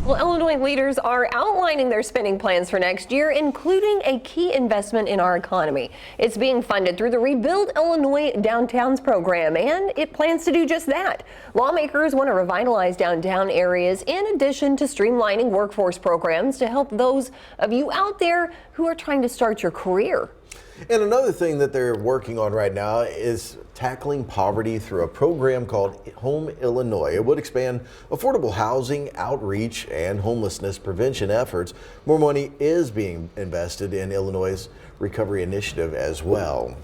Well, Illinois leaders are outlining their spending plans for next year, including a key investment in our economy. It's being funded through the Rebuild Illinois Downtowns program, and it plans to do just that. Lawmakers want to revitalize downtown areas in addition to streamlining workforce programs to help those of you out there who are trying to start your career. And another thing that they're working on right now is tackling poverty through a program called Home Illinois. It would expand affordable housing, outreach, and homelessness prevention efforts. More money is being invested in Illinois' recovery initiative as well.